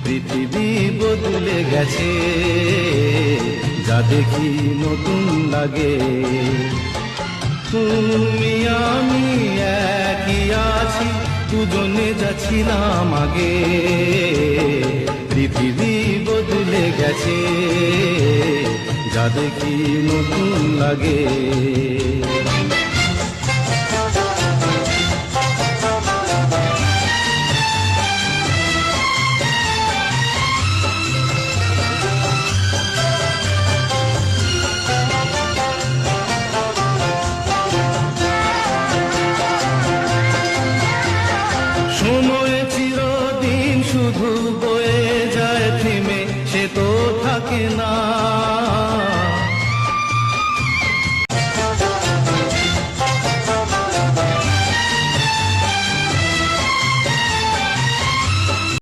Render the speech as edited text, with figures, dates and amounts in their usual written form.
পৃথিবী বদলে গেছে, যা দেখি নতুন লাগে। তুমি আমি একই আছি, দুজনে যাচ্ছিলাম আগে। পৃথিবী বদলে গেছে, যা দেখি নতুন লাগে। সময় চিরদিন শুধু বয়ে যায় থেমে, সে তো থাকে না।